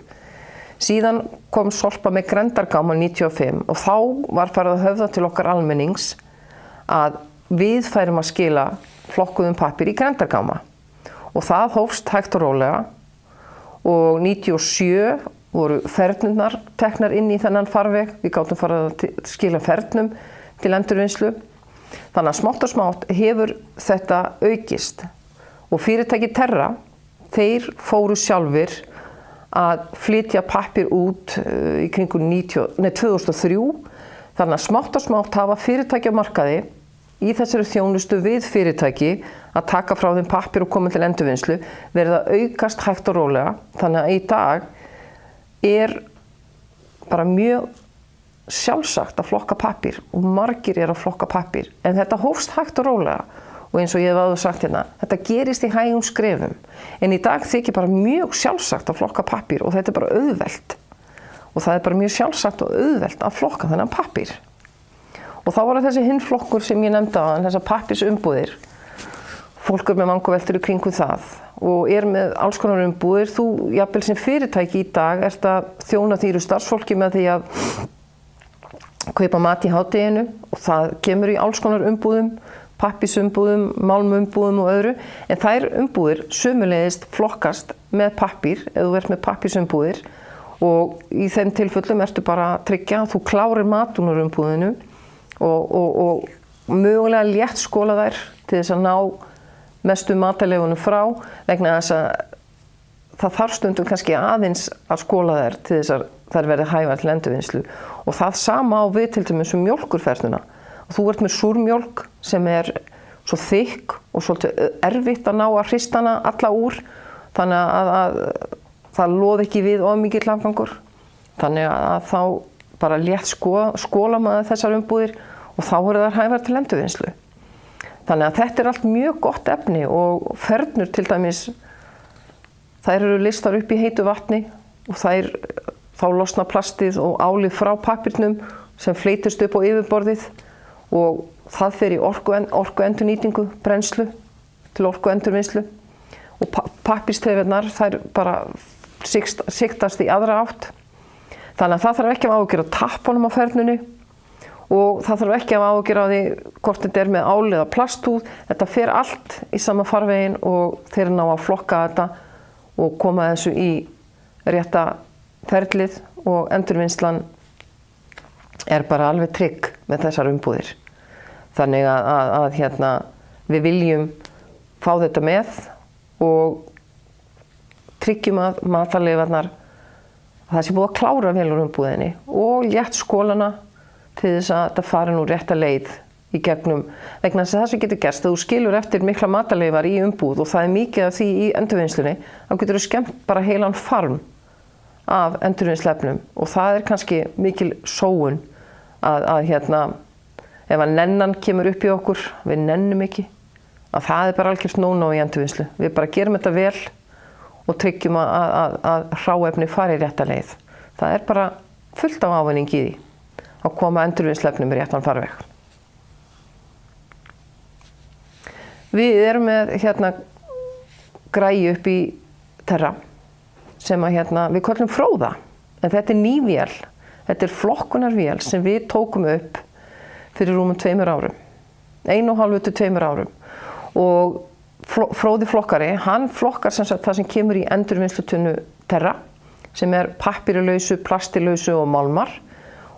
Síðan kom Sorpa með grenndargáma 95 og þá var farið að höfða til okkar almennings að við færum að skila flokkuðum pappír í grenndargáma. Og það hófst hægt og rólega og 97 voru fernurnar teknar inn í þennan farveg. Við gátum farið að skila fernum til endurvinnslu. Þannig að smátt og smátt hefur þetta aukist og fyrirtæki Terra, þeir fóru sjálfir að flytja pappír út í kringum 2003 Þannig að smátt og smátt hafa fyrirtæki á markaði í þessari þjónustu við fyrirtæki að taka frá þeim pappír og koma til endurvinnslu verið að aukast hægt og rólega. Þannig að í dag bara mjög sjálfsagt að flokka pappír og margir að flokka pappír. En þetta hófst hægt og rólega og eins og ég hef áður sagt hérna, þetta gerist í hægum skrefum. En í dag þykir bara mjög sjálfsagt að flokka pappír og þetta bara auðvelt. Og það bara mjög sjálfsagt og auðvelt að flokka þennan pappír. Og þá var þessi hinn flokkur sem ég nefndi á, þessar pappírsumbúðir. Fólk með vangaveltur í kringum það og með alls konar umbúðir. Þú, jafnvel sem fyrirtæki í dag, ert að þjóna þínu starfsfólki með því að kaupa mat í hádeginu og það kemur í alls konar umbúðum, pappírsumbúðum, málmumbúðum og öðru. En þær umbúðir sömulegist flokkast með pappír, ef þú ert með pappírsumbúðir og í þeim tilfellum ertu bara að tryggja að þú klárir matinn úr umbúðinu og mögulega létt skóla þær til þess að ná mestu matalegunum frá vegna þess að það þarf stundum kannski aðeins að skóla þær til þess að þær verði hæfar til endurvinnslu og það sama á við til dæmis mjólkurferðsluna. Þú ert með súrmjólk sem svo þykk og svolítið erfitt að ná að hrista hana alla úr þannig að það loði ekki við of mikill afgangur. Þannig að þá bara létt skóla maður þessar umbúðir og þá eru þær hæfar til endurvinnslu. Þannig að þetta allt mjög gott efni og fernur til dæmis, þær eru listar upp í heitu vatni og þá losna plastið og álið frá pappírnum sem fleytist upp á yfirborðið og það fer í orkuendurnýtingu, brennslu til orkuendurvinnslu og pappírsteyfirnar þær bara sigtast í aðra átt. Þannig að það þarf ekki að ágjöra tappunum á fernunni og það þarf ekki að ágjöra því hvort þetta með ál eða plasthúð. Þetta fer allt í sama farvegin og þeir ná að flokka þetta og koma þessu í rétta ferlið og endurvinnslan bara alveg trygg með þessar umbúðir. Þannig að við viljum fá þetta með og tryggjum að matarleifarnar það sé búið að klára vel úr umbúðinni og létt skólana til þess að þetta fari nú rétta leið í gegnum. Vegna þess að það sem getur gerst, þegar þú skilur eftir mikla matarleifar í umbúð og það mikið af því í endurvinnslunni, þá getur þú skemmt bara heilan farm af endurvinnsluefnum og það kannski mikil sóun að ef að nennan kemur upp í okkur, við nennum ekki, að það bara algjört no-no í endurvinnslu. Við bara gerum þetta vel og tryggjum að hráefni fari rétta leið. Það bara fullt af ávinning í því að koma endurvinnsluefnum í réttan farveg. Við erum með græju upp í Terra sem við köllum Fróða, en þetta ný vél. Þetta flokkunarvél sem við tókum upp fyrir rúmum 2 árum, 1,5 til 2 árum og Fróði flokkari, hann flokkar sem sagt það sem kemur í endurvinnslutunnu Terra sem pappírulausu, plastilausu og málmar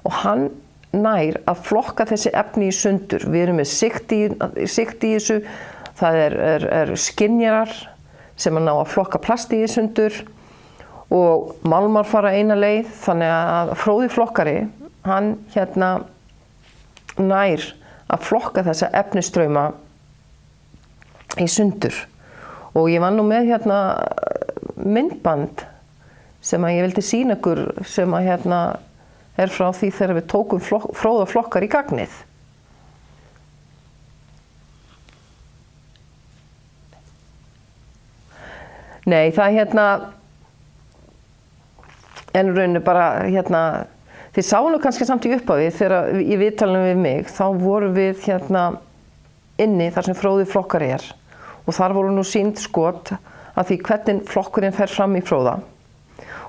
og hann nær að flokka þessi efni í sundur. Við erum með sikt í þessu, það skynjarar sem ná að flokka plasti í sundur og málmar fara eina leið, þannig að Fróði flokkari, hann nær að flokka þessa efnistrauma í sundur. Og ég var nú með myndband sem ég vildi sýna ykkur sem frá því þegar við tókum Fróða flokkar í gagnið. Nei, það en rauninni bara þið sáu nú kannski samt í upphafi þegar í viðtalinu við mig, þá vorum við inni þar sem Fróði flokkari og þar voru nú sýnd skot af því hvernig flokkurinn fer fram í Fróða.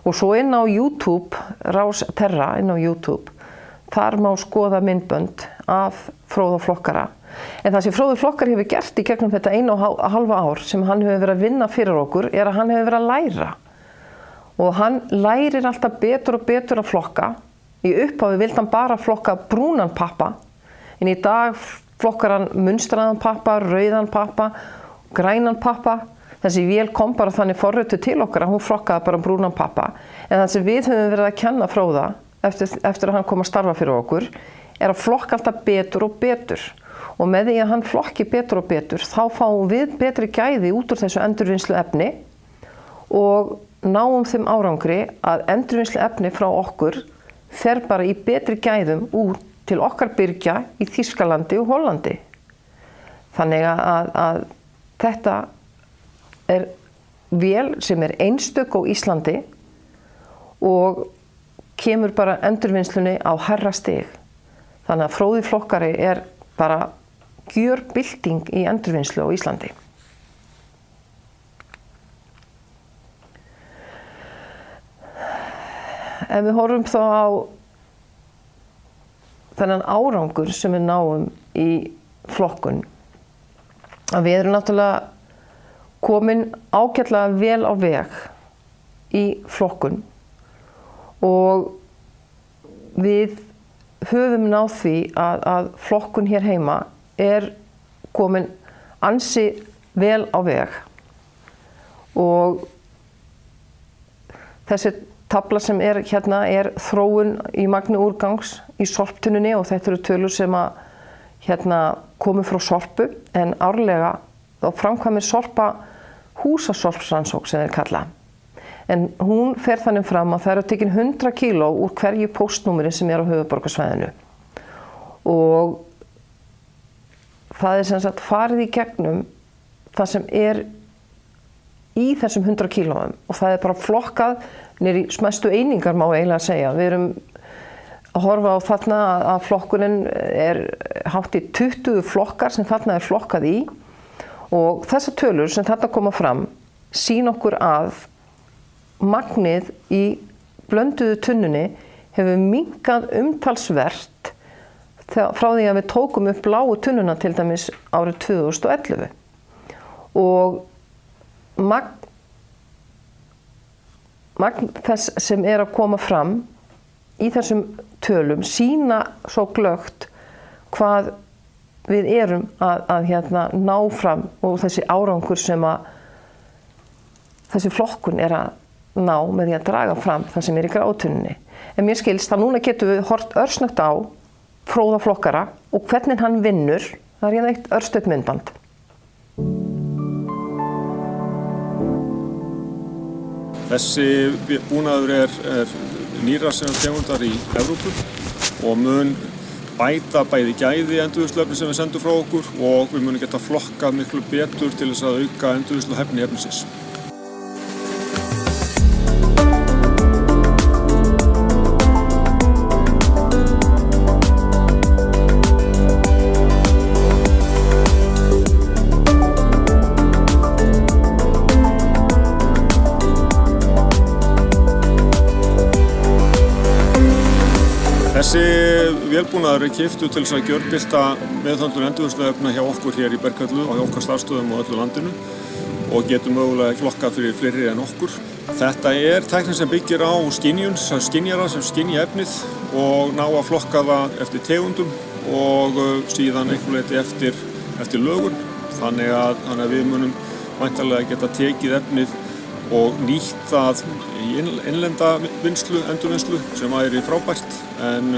Og svo inn á YouTube, Rás Terra inn á YouTube, þar má skoða myndbönd af Fróða flokkara. En það sem Fróði flokkari hefur gert í gegnum þetta 1,5 ár sem hann hefur verið að vinna fyrir okkur að hann hefur verið að læra. Og hann lærir alltaf betur og betur að flokka. Í upphafi vildi hann bara flokka brúnan pappa, en í dag flokkar hann munstraðan pappa, rauðan pappa, grænan pappa. Þessi vél kom bara þannig forrituð til okkar að hún flokkaði bara brúnan pappa. En það sem við höfum verið að kenna Fróða eftir að hann kom að starfa fyrir okkur að flokka alltaf betur og betur og með því að hann flokki betur og betur þá fáum við betri gæði út úr þessu endurvinnslu efni og náum þeim árangri að endurvinnslu efni frá okkur fer bara í betri gæðum út til okkar birgja í Þýskalandi og Hollandi. Þannig að þetta vél sem einstök á Íslandi og kemur bara endurvinnslunni á hærra stig. Þannig að Fróði flokkari bara gjörbylting í endurvinnslu á Íslandi. Ef við horfum þá á þennan árangur sem við náum í flokkun, að við erum náttúrulega komin ágætlega vel á veg í flokkun og við höfum náð því að flokkun hér heima komin ansi vel á veg og þessi tafla sem hérna þróun í magni úrgangs í sorptunnunni og þetta eru tölur sem komu frá Sorpu en árlega þá framkvæmir Sorpa húsasorpsrannsókn sem þeir kalla. En hún fer þannig fram að það eru tekin 100 kíló úr hverju póstnúmeri sem á höfuðborgarsvæðinu. Og það sem sagt farið í gegnum það sem í þessum 100 kílóum og það bara flokkað niður í smæstu einingar má eiginlega segja. Við erum að horfa á þarna að flokkunin hátt í 20 flokkar sem þarna flokkað í og þessar tölur sem þarna koma fram sýna okkur að magnið í blönduðu tunnunni hefur minnkað umtalsvert frá því að við tókum upp bláu tunnuna til dæmis árið 2011 og magn þess sem að koma fram í þessum tölum sýna svo glöggt hvað við erum að ná fram og þessi árangur sem þessi flokkun að ná með því að draga fram það sem í grátunnunni. En mér skilst að núna getum við hort örsnögt á Fróða flokkara og hvernig hann vinnur. Það eitt örstutt myndband. Þessi búnaður nýrastegundar í Evrópu og mun bæta bæði gæði endurvinnsluefni sem við sendum frá okkur og við munum geta flokkað miklu betur til þess að auka endurvinnsluhæfni efnisins. Þessi vélbúnaður keyptur til þess að gjörbylta meðhöndlun endurvinnsluefna hjá okkur hér í Berghellu og hjá okkar starfsstöðvum á öllu landinu og getur mögulega flokkað fyrir fleiri en okkur. Þetta tækni sem byggir á skynjara sem skynja efnið og ná að flokka það eftir tegundum og síðan einhverju leyti eftir lögun. Þannig að við munum væntanlega geta tekið efnið og nýtt það í innlenda endurvinnslu sem frábært en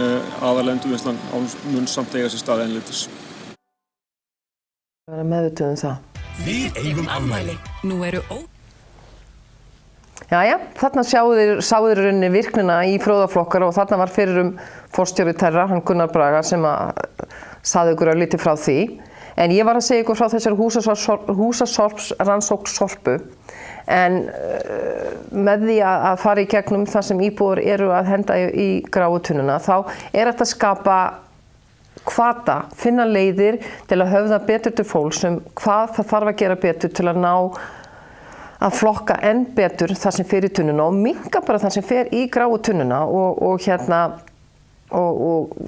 aðalendurvinnslan mun samt eiga sér stað erlendis. Við erum meðvituð það. Við eigum afmæli. Nú eru Jæja, þarna sáu þeir rauninni virknina í Fróða flokkara og þarna var fyrir forstjóri þeirra, hann Gunnar Braga, sem sagði ykkur lítið frá því. En ég var að segja ykkur frá þessari húsasorpsrannsókn Sorpu. En með því að fara í gegnum það sem íbúar eru að henda í gráu tunnuna, þá þetta að skapa hvata, finna leiðir til að höfða betur til fólks hvað það þarf að gera betur til að ná að flokka enn betur það sem fer í tunnuna og minnka bara það sem fer í gráu tunnuna og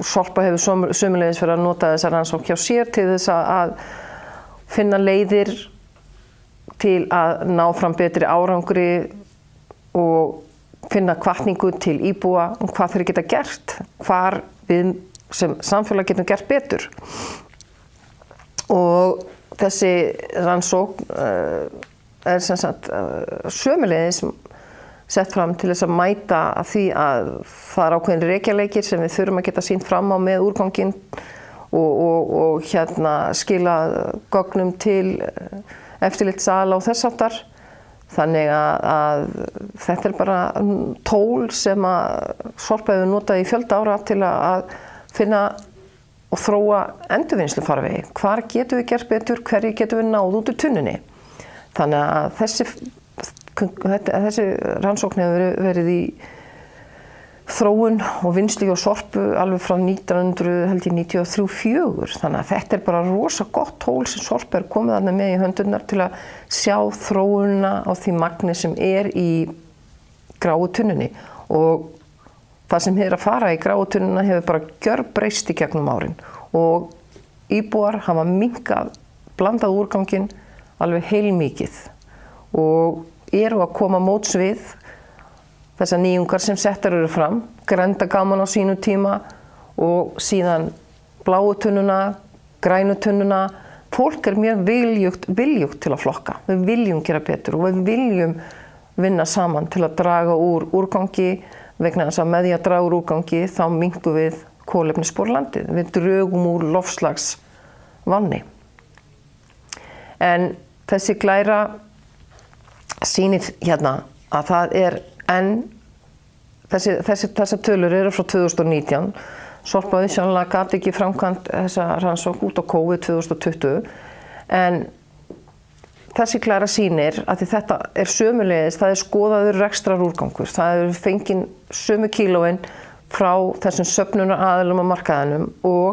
Sorpa hefur sömuleiðis verið að nota þessa rannsókn hjá sér til þess að finna leiðir til að ná fram betri árangri og finna hvatningu til íbúa hvað þeir geta gert, hvar við sem samfélag getum gert betur. Og þessi rannsókn sem sagt sömuleiðis sett fram til þess að mæta því að það ákveðin rekjaleikir sem við þurfum að geta sýnt fram á með úrganginn og skila gögnum til eftirlitsaðila og þess háttar. Þannig að þetta bara tól sem að Sorpa hefur notað í fjölda ára til að finna og þróa endurvinnslufarvegi. Hvar getum við gert betur, hverju getum við náð út úr tunnunni. Þannig að þessi rannsókn hefur verið í þróun og vinnslu hjá Sorpu alveg frá 1993-94. Þannig að þetta bara rosa gott tól sem Sorpa komið þarna með í höndurnar til að sjá þróunina á því magni sem í gráu tunnunni. Og það sem hefur að fara í gráu tunnuna hefur bara gjörbreyst í gegnum árin. Og íbúar hafa minnkað blandað úrganginn alveg heilmikið og eru að koma móts við þessar nýjungar sem settar eru fram, grenndagamman á sínu tíma og síðan bláu tunnuna, grænu tunnuna. Fólk mjög viljugt til að flokka. Við viljum gera betur og við viljum vinna saman til að draga úr úrgangi vegna þess að með því að draga úr úrgangi þá minnkum við kolefnisspor landið. Við drögum úr loftslagsvanni. En þessi glæra sýnir að það enn þessar tölur eru frá 2019. Sorpa viðsjónlega gat ekki framkvæmt þessa rannsókn út á COVID 2020. En þessi glæra sýnir að þetta sömuleiðis, það skoðaður rekstrarúrgangur. Það fengin sömu kílóin frá þessum söfnunaraðilum á markaðinum og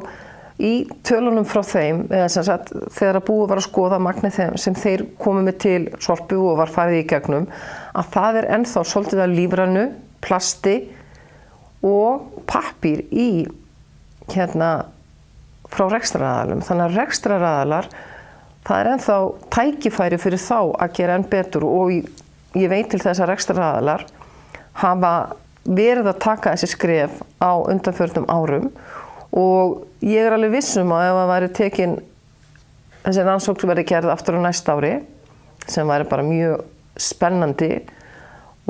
í tölunum frá þeim, þegar búið var að skoða magnið sem þeir komu með til Sorpu og var farið í gegnum, að það ennþá svolítið af lífrænu, plasti og pappír frá rekstraraðilum. Þannig að rekstraraðilar, það ennþá tækifæri fyrir þá að gera enn betur og ég veit til þess að rekstraraðilar hafa verið að taka þessi skref á undanförnum árum. Og ég alveg viss að ef það væri tekin þessi rannsókn verið gerð aftur á næsta ári, sem væri bara mjög spennandi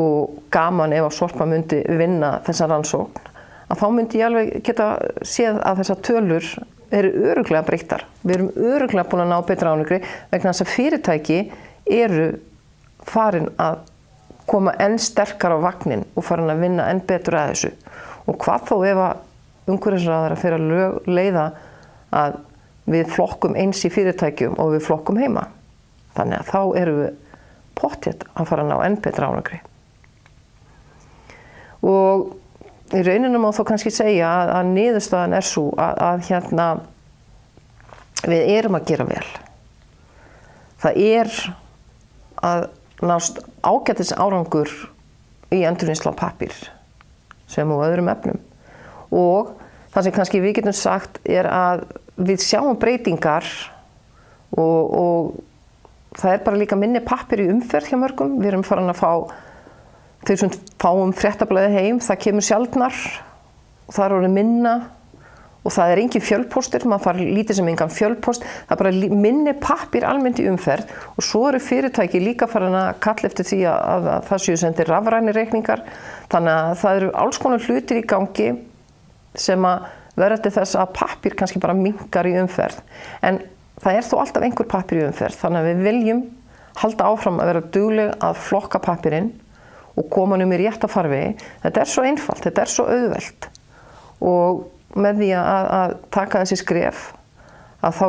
og gaman ef Sorpa myndi vinna þessa rannsókn, að þá myndi ég alveg geta séð að þessar tölur eru örugglega breyttar. Við erum örugglega búin að ná betra árangri vegna þess að fyrirtæki eru farin að koma enn sterkar á vagnin og farin að vinna enn betur að þessu. Og hvað þó ef að umhverfisráðherra fyrir að leiða að við flokkum eins í fyrirtækjum og við flokkum heima. Þannig að þá erum við pottþétt að fara að ná enn betra árangri. Og í rauninu má þó kannski segja að niðurstaðan sú að við erum að gera vel. Það að nást ágætis árangur í endurvinnslu á pappír sem og öðrum efnum. Og það sem kannski við getum sagt að við sjáum breytingar og það bara líka minni pappír í umferð hjá mörgum. Við erum farin að fá þau sem fáum fréttablaðið heim, það kemur sjaldnar og það orðið minna og það engin fjölpóstur, maður fær lítið sem engan fjölpóst. Það bara minni pappír almennt í umferð og svo eru fyrirtæki líka farin að kalla eftir því að það séu sendir rafræni reikningar. Þannig að það eru alls konar hlutir í gangi sem að verða til þess að pappír kannski bara minnkar í umferð. En það þó alltaf einhver pappír í umferð, þannig að við viljum halda áfram að vera dugleg að flokka pappírinn og koma í rétta farvegi. Þetta svo einfalt, þetta svo auðvelt. Og með því að taka þessi skref, að þá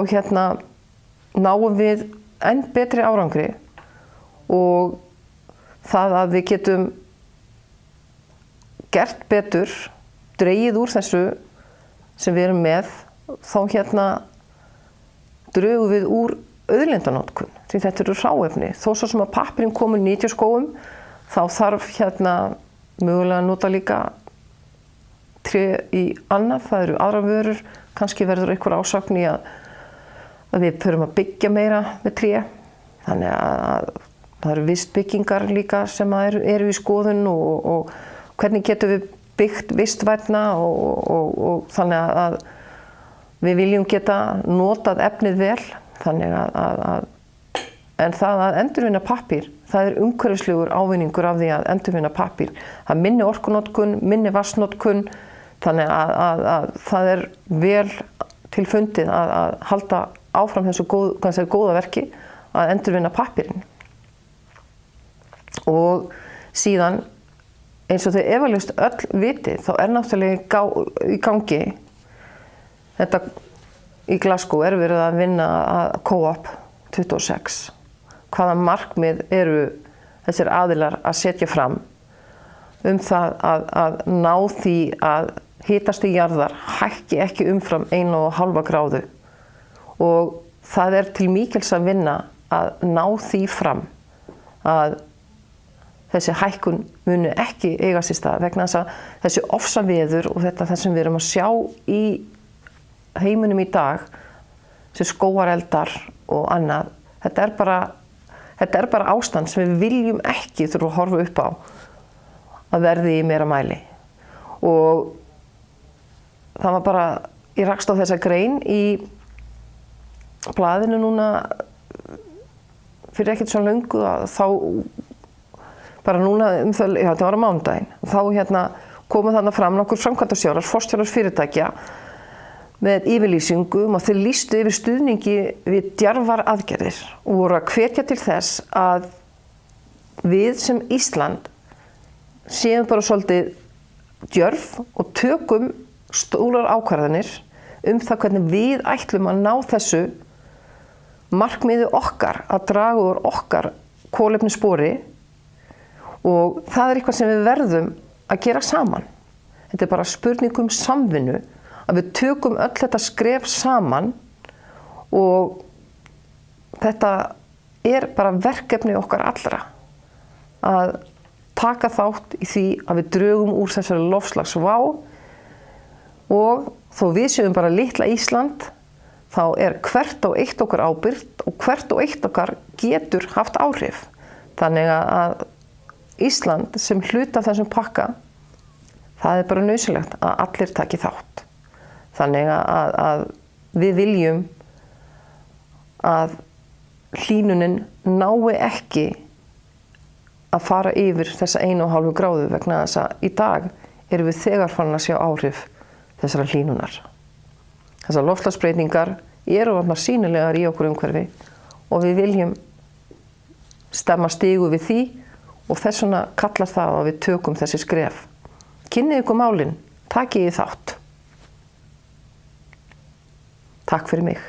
náum við enn betri árangri og það að við getum gert betur, dregið úr þessu sem við erum með, þá drögum við úr auðlindanotkun, því þetta eru hráefni. Þó svo sem að pappírinn komur nytjaskógum, þá þarf mögulega að nota líka tré í annað, það eru aðrar vörur, kannski verður einhver ásögn í að við förum að byggja meira með tré. Þannig að það eru vistbyggingar líka sem eru í skoðun og hvernig getum við byggt vistvænna og þannig að við viljum geta notað efnið vel, þannig að En það að endurvinna pappír, það umhverfislegur ávinningur af því að endurvinna pappír. Það minni orkunotkun, minni vatnsnotkun, þannig að það vel til fundið að halda áfram þessu góða verki að endurvinna pappírinn. Og síðan, eins og þau efalaust öll viti, þá náttúrulega í gangi, þetta í Glasgow verið að vinna að COP 26. Hvaða markmið eru þessir aðilar að setja fram það að ná því að hitastig jarðar hækki ekki umfram 1,5 gráðu. Og það til mikils að vinna að ná því fram að þessi hækkun muni ekki eiga sér stað vegna þess að þessi ofsaveður og það sem við erum að sjá í heiminum í dag, þessi skógareldar og annað, þetta bara ástand sem við viljum ekki þurfa að horfa upp á að verði í meira mæli. Og það var bara, ég rakst á þessa grein í blaðinu núna fyrir ekkert svo löngu að þá bara núna, það var á mánudaginn, þá komu þarna fram nokkur framkvæmdastjórar, forstjórar fyrirtækja með yfirlýsingum og þeir lýstu yfir stuðningi við djarfar aðgerðir og voru að hvetja til þess að við sem Ísland séum bara svolítið djörf og tökum stórar ákvarðanir það hvernig við ætlum að ná þessu markmiði okkar að draga úr okkar kolefnisspori og það eitthvað sem við verðum að gera saman. Þetta bara spurning samvinnu, að við tökum öll þetta skref saman og þetta bara verkefni okkar allra að taka þátt í því að við drögum úr þessari loftslagsvá og þó við séum bara litla Ísland þá hvert og eitt okkar ábyrgt og hvert og eitt okkar getur haft áhrif. Þannig að Ísland sem hluti af þessum pakka, það bara nauðsynlegt að allir taki þátt. Þannig að við viljum að hlýnunin nái ekki að fara yfir þessa 1,5 gráðu vegna þess að í dag erum við þegar farin að sjá áhrif þessara hlýnunar. Þessar loftslagsbreytingar eru orðnar sýnilegar í okkur umhverfi og við viljum stemma stigu við því og þess vegna kallar það að við tökum þessi skref. Kynnið ykkur málin, takið þátt. Takk fyrir mig.